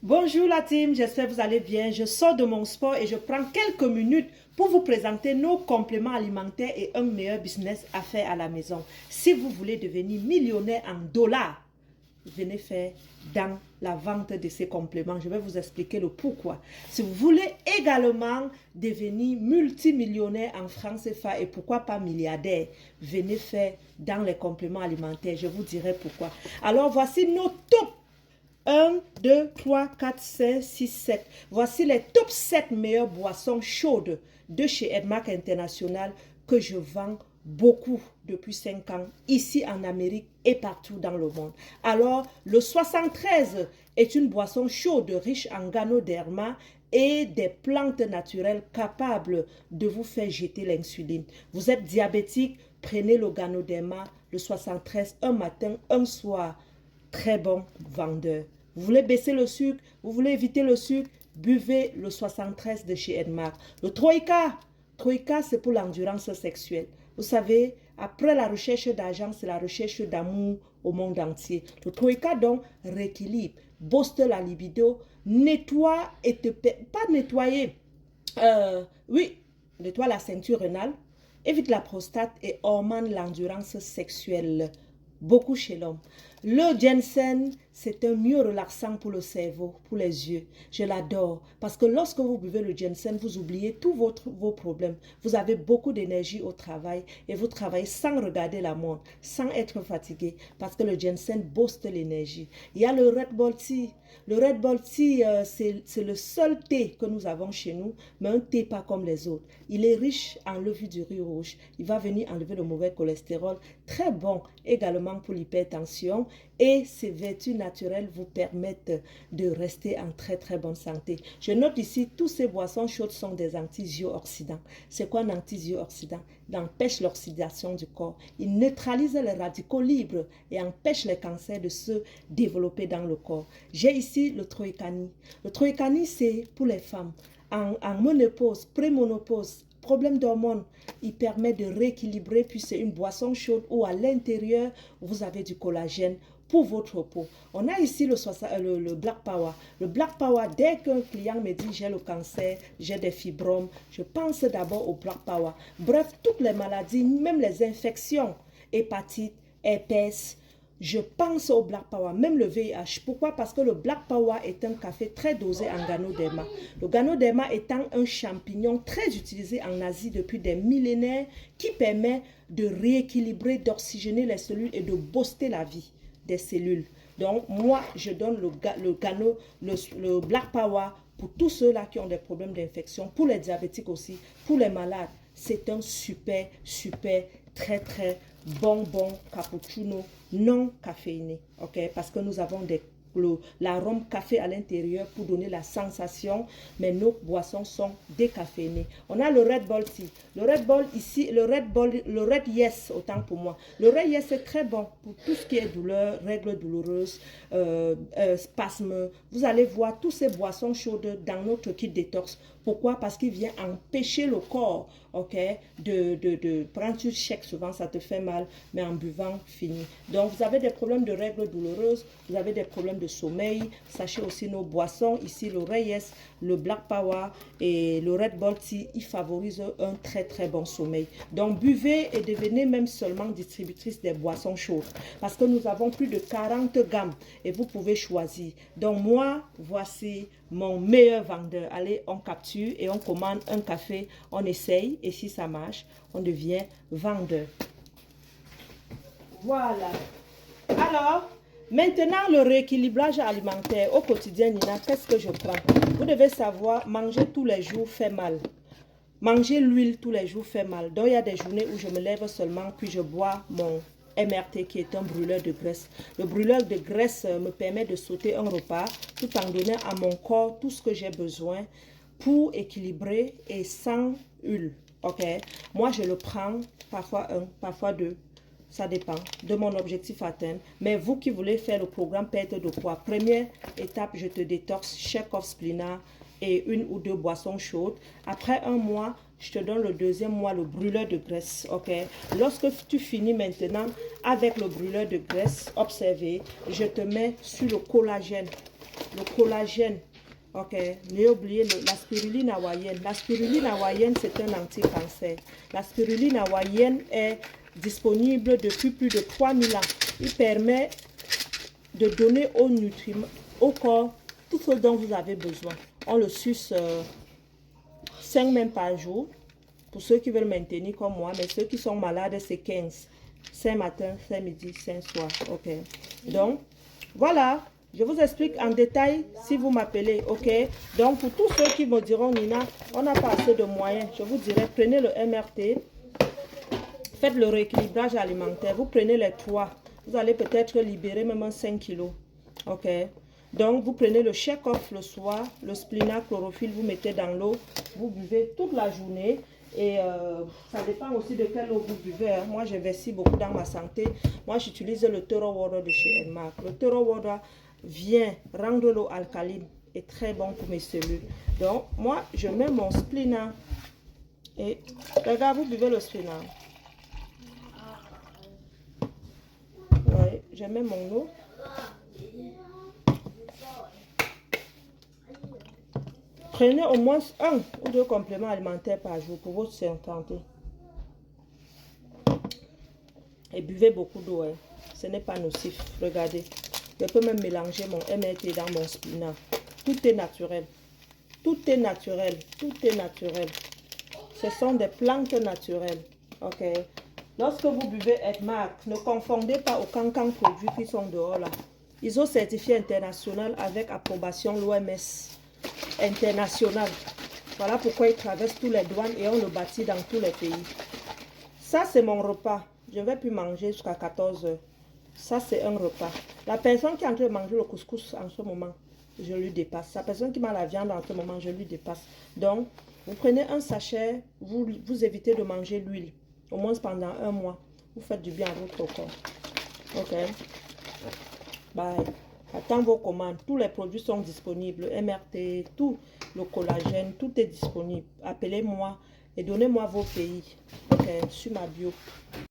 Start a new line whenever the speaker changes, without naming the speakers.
Bonjour la team, j'espère que vous allez bien. Je sors de mon sport et je prends quelques minutes pour vous présenter nos compléments alimentaires et un meilleur business à faire à la maison. Si vous voulez devenir millionnaire en dollars, venez faire dans la vente de ces compléments. Je vais vous expliquer le pourquoi. Si vous voulez également devenir multimillionnaire en francs CFA et pourquoi pas milliardaire, venez faire dans les compléments alimentaires. Je vous dirai pourquoi. Alors voici nos top 1, 2, 3, 4, 5, 6, 7. Voici les top 7 meilleures boissons chaudes de chez Edmark International que je vends beaucoup depuis 5 ans ici en Amérique et partout dans le monde. Alors, le 73 est une boisson chaude riche en ganoderma et des plantes naturelles capables de vous faire jeter l'insuline. Vous êtes diabétique, prenez le ganoderma, le 73, un matin, un soir. Très bon vendeur. Vous voulez baisser le sucre, vous voulez éviter le sucre, buvez le 73 de chez Edmark. Le Troïka, c'est pour l'endurance sexuelle. Vous savez, après la recherche d'argent, c'est la recherche d'amour au monde entier. Le Troïka, donc, rééquilibre, booste la libido, nettoie et pas nettoyer, nettoie la ceinture rénale, évite la prostate et augmente l'endurance sexuelle. Beaucoup chez l'homme. Le ginseng, c'est un mieux relaxant pour le cerveau, pour les yeux. Je l'adore parce que lorsque vous buvez le ginseng, vous oubliez tous vos problèmes. Vous avez beaucoup d'énergie au travail et vous travaillez sans regarder la montre, sans être fatigué parce que le ginseng booste l'énergie. Il y a le Red Bull Tea. Le Red Bull Tea, c'est le seul thé que nous avons chez nous, mais un thé pas comme les autres. Il est riche en levure du riz rouge. Il va venir enlever le mauvais cholestérol. Très bon également pour l'hypertension et ses vertus naturelles vous permettent de rester en très très bonne santé. Je note ici, toutes ces boissons chaudes sont des antioxydants. C'est quoi un antioxydant? Il empêche l'oxydation du corps. Il neutralise les radicaux libres et empêche les cancers de se développer dans le corps. J'ai ici le Troïkani. Le Troïkani, c'est pour les femmes en ménopause, prémonopause, problème d'hormones. Il permet de rééquilibrer, puis c'est une boisson chaude où à l'intérieur, vous avez du collagène pour votre peau. On a ici le Black Power. Le Black Power, dès qu'un client me dit j'ai le cancer, j'ai des fibromes, je pense d'abord au Black Power. Bref, toutes les maladies, même les infections, hépatite, herpès, je pense au Black Power, même le VIH. Pourquoi? Parce que le Black Power est un café très dosé en ganoderma. Le ganoderma étant un champignon très utilisé en Asie depuis des millénaires qui permet de rééquilibrer, d'oxygéner les cellules et de booster la vie des cellules. Donc, moi, je donne le Black Power pour tous ceux-là qui ont des problèmes d'infection, pour les diabétiques aussi, pour les malades. C'est un super, très, très bon cappuccino non caféiné, ok? Parce que nous avons l'arôme café à l'intérieur pour donner la sensation, mais nos boissons sont décaféinées. On a le Red Bull Tea. Le Red Bull ici, le Red Yes, autant pour moi. Le Red Yes est très bon pour tout ce qui est douleur, règles douloureuses, spasmes. Vous allez voir toutes ces boissons chaudes dans notre kit détox. Pourquoi? Parce qu'il vient empêcher le corps, ok, de prendre du chèque, souvent ça te fait mal, mais en buvant, fini. Donc, vous avez des problèmes de règles douloureuses, vous avez des problèmes de sommeil. Sachez aussi nos boissons, ici le Reyes, le Black Power et le Red Bull Tea, ils favorisent un très très bon sommeil. Donc, buvez et devenez même seulement distributrice des boissons chaudes. Parce que nous avons plus de 40 gammes et vous pouvez choisir. Donc, moi, voici mon meilleur vendeur. Allez, on capture et on commande un café, on essaye et si ça marche, on devient vendeur. Voilà. Alors, maintenant le rééquilibrage alimentaire au quotidien, Nina, qu'est-ce que je prends? Vous devez savoir, manger tous les jours fait mal. Manger l'huile tous les jours fait mal. Donc, il y a des journées où je me lève seulement, puis je bois mon MRT qui est un brûleur de graisse. Le brûleur de graisse me permet de sauter un repas tout en donnant à mon corps tout ce que j'ai besoin pour équilibrer et sans huile. Ok? Moi, je le prends parfois un, parfois deux. Ça dépend de mon objectif atteint. Mais vous qui voulez faire le programme perte de poids, première étape, je te détoxe, shake off splina et 1 ou 2 boissons chaudes. Après un mois, je te donne le deuxième mois, le brûleur de graisse, ok? Lorsque tu finis maintenant avec le brûleur de graisse, observez, je te mets sur le collagène. le collagène. Ok, n'ayez oublié la spiruline hawaïenne. La spiruline hawaïenne, c'est un anti-cancer. La spiruline hawaïenne est disponible depuis plus de 3000 ans. Il permet de donner aux nutriments, au corps, tout ce dont vous avez besoin. On le suce 5 même par jour. Pour ceux qui veulent maintenir comme moi, mais ceux qui sont malades, c'est 15. 5 matin, 5 midi, 5 soir. Ok. Donc, voilà. Je vous explique en détail si vous m'appelez, ok? Donc, pour tous ceux qui me diront, Nina, on n'a pas assez de moyens, je vous dirais, prenez le MRT, faites le rééquilibrage alimentaire, vous prenez les 3, vous allez peut-être libérer même 5 kilos, ok? Donc, vous prenez le Check-Off le soir, le Splina chlorophylle, vous mettez dans l'eau, vous buvez toute la journée. Et ça dépend aussi de quelle eau vous buvez. Hein. Moi, j'investis beaucoup dans ma santé. Moi, j'utilise le Thorough Water de chez Elmark. Le Thorough Water vient rendre l'eau alcaline et très bon pour mes cellules. Donc, moi, je mets mon Splina. Et regarde, vous buvez le Splina. Oui, je mets mon eau. Prenez au moins 1 ou 2 compléments alimentaires par jour pour votre santé. Et buvez beaucoup d'eau. Hein. Ce n'est pas nocif. Regardez. Je peux même mélanger mon MRT dans mon Splina. Tout est naturel. Tout est naturel. Tout est naturel. Ce sont des plantes naturelles. Ok. Lorsque vous buvez Elmark, ne confondez pas aux cancans produits qui sont dehors là. ISO certifié international avec approbation l'OMS. International. Voilà pourquoi il traverse tous les douanes et on le bâtit dans tous les pays. Ça, c'est mon repas. Je ne vais plus manger jusqu'à 14 h. Ça, c'est un repas. La personne qui est en train de manger le couscous en ce moment, je lui dépasse. La personne qui mange la viande en ce moment, je lui dépasse. Donc, vous prenez un sachet, vous évitez de manger l'huile. Au moins pendant 1 mois. Vous faites du bien à votre corps. Ok. Bye. Attends vos commandes. Tous les produits sont disponibles. MRT, tout le collagène, tout est disponible. Appelez-moi et donnez-moi vos pays. Ok, sur ma bio.